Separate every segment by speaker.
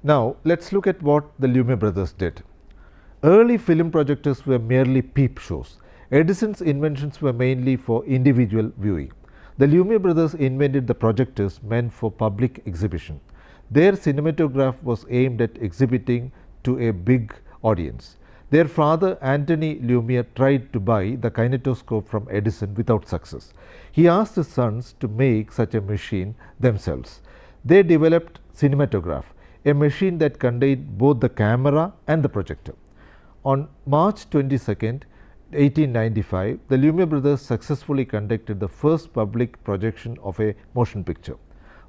Speaker 1: Now, let's look at what the Lumiere Brothers did. Early film projectors were merely peep shows. Edison's inventions were mainly for individual viewing. The Lumiere Brothers invented the projectors meant for public exhibition. Their cinematograph was aimed at exhibiting to a big audience. Their father, Antony Lumiere, tried to buy the kinetoscope from Edison without success. He asked his sons to make such a machine themselves. They developed cinematograph, a machine that contained both the camera and the projector. On March 22nd, 1895, the Lumiere Brothers successfully conducted the first public projection of a motion picture.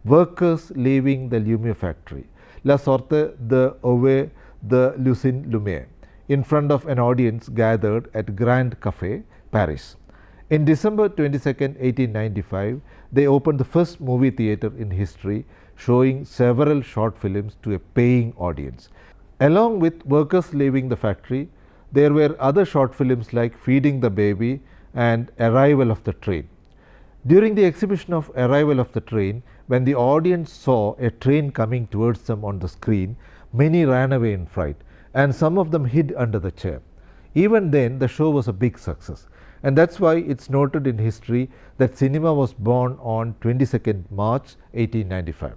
Speaker 1: Workers leaving the Lumiere factory, La Sorte de Ove de l'Usine Lumiere, in front of an audience gathered at Grand Café, Paris. In December 22, 1895, they opened the first movie theatre in history, showing several short films to a paying audience. Along with Workers Leaving the Factory, there were other short films like Feeding the Baby and Arrival of the Train. During the exhibition of Arrival of the Train, when the audience saw a train coming towards them on the screen, many ran away in fright, and some of them hid under the chair. Even then, the show was a big success, and that's why it's noted in history that cinema was born on 22nd March 1895.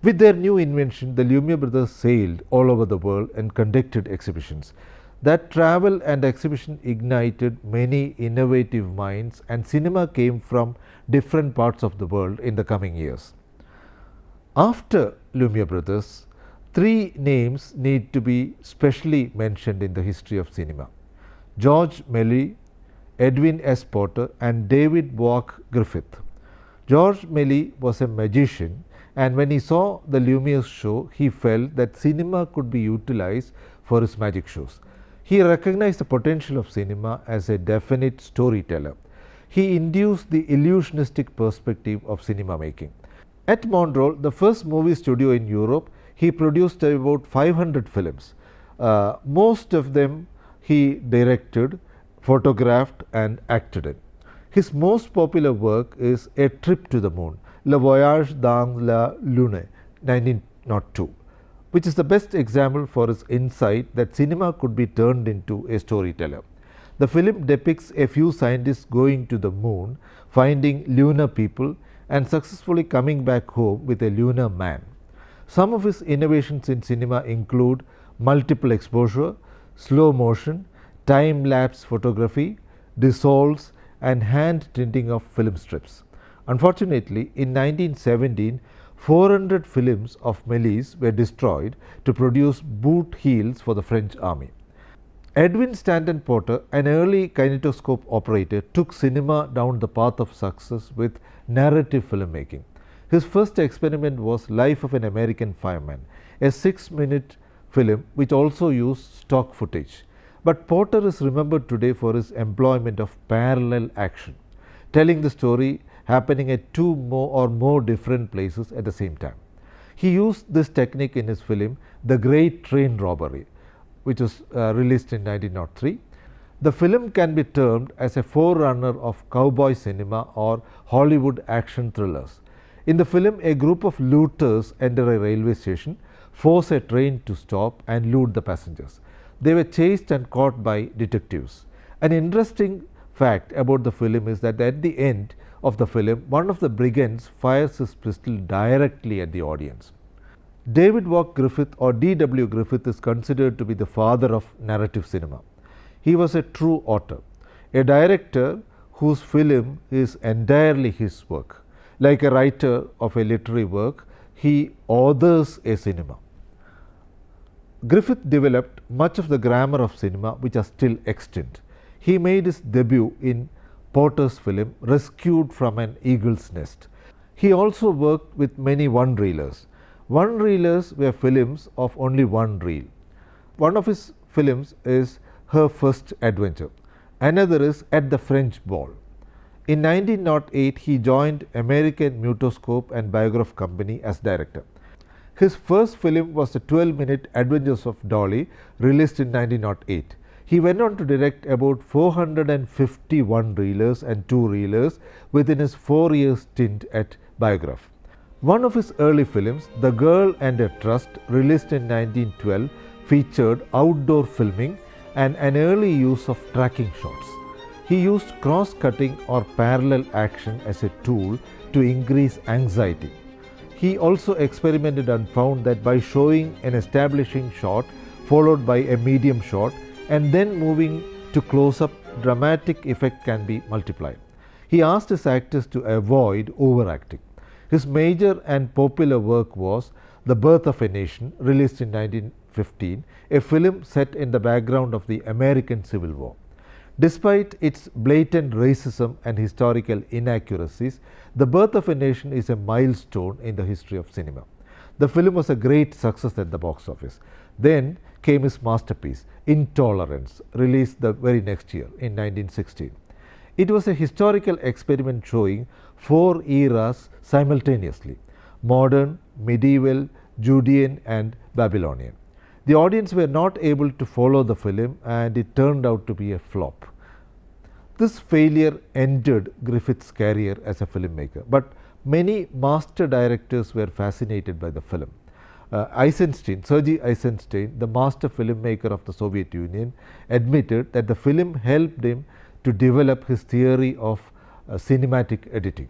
Speaker 1: With their new invention, the Lumiere Brothers sailed all over the world and conducted exhibitions. That travel and exhibition ignited many innovative minds, and cinema came from different parts of the world in the coming years. After Lumiere Brothers, three names need to be specially mentioned in the history of cinema: George Melly, Edwin S. Porter, and David Walk Griffith. George Melly was a magician, and when he saw the Lumiere's show, he felt that cinema could be utilized for his magic shows. He recognized the potential of cinema as a definite storyteller. He induced the illusionistic perspective of cinema making. At Montreux, the first movie studio in Europe, he produced about 500 films. Most of them he directed, photographed, and acted in. His most popular work is A Trip to the Moon, Le Voyage dans la Lune, 1902, which is the best example for his insight that cinema could be turned into a storyteller. The film depicts a few scientists going to the moon, finding lunar people, and successfully coming back home with a lunar man. Some of his innovations in cinema include multiple exposure, slow motion, time-lapse photography, dissolves, and hand tinting of film strips. Unfortunately, in 1917, 400 films of Melly's were destroyed to produce boot heels for the French army. Edwin Stanton Porter, an early kinetoscope operator, took cinema down the path of success with narrative filmmaking. His first experiment was Life of an American Fireman, a 6-minute film which also used stock footage. But Porter is remembered today for his employment of parallel action, telling the story happening at two or more different places at the same time. He used this technique in his film The Great Train Robbery, which was released in 1903. The film can be termed as a forerunner of cowboy cinema or Hollywood action thrillers. In the film, a group of looters enter a railway station, force a train to stop, and loot the passengers. They were chased and caught by detectives. An interesting fact about the film is that at the end of the film, one of the brigands fires his pistol directly at the audience. David Walk Griffith, or D.W. Griffith, is considered to be the father of narrative cinema. He was a true author, a director whose film is entirely his work. Like a writer of a literary work, he authors a cinema. Griffith developed much of the grammar of cinema which are still extant. He made his debut in Porter's film Rescued from an Eagle's Nest. He also worked with many one-reelers. One-reelers were films of only one reel. One of his films is Her First Adventure. Another is At the French Ball. In 1908, he joined American Mutoscope and Biograph Company as director. His first film was the 12-minute Adventures of Dolly, released in 1908. He went on to direct about 451 reelers and 2-reelers within his 4-year stint at Biograph. One of his early films, The Girl and Her Trust, released in 1912, featured outdoor filming and an early use of tracking shots. He used cross-cutting or parallel action as a tool to increase anxiety. He also experimented and found that by showing an establishing shot followed by a medium shot and then moving to close-up, dramatic effect can be multiplied. He asked his actors to avoid overacting. His major and popular work was The Birth of a Nation, released in 1915, a film set in the background of the American Civil War. Despite its blatant racism and historical inaccuracies, The Birth of a Nation is a milestone in the history of cinema. The film was a great success at the box office. Then came his masterpiece, Intolerance, released the very next year in 1916. It was a historical experiment showing 4 eras simultaneously: modern, medieval, Judean and Babylonian. The audience were not able to follow the film and it turned out to be a flop. This failure ended Griffith's career as a filmmaker, but many master directors were fascinated by the film. Sergei Eisenstein, the master filmmaker of the Soviet Union, admitted that the film helped him to develop his theory of cinematic editing.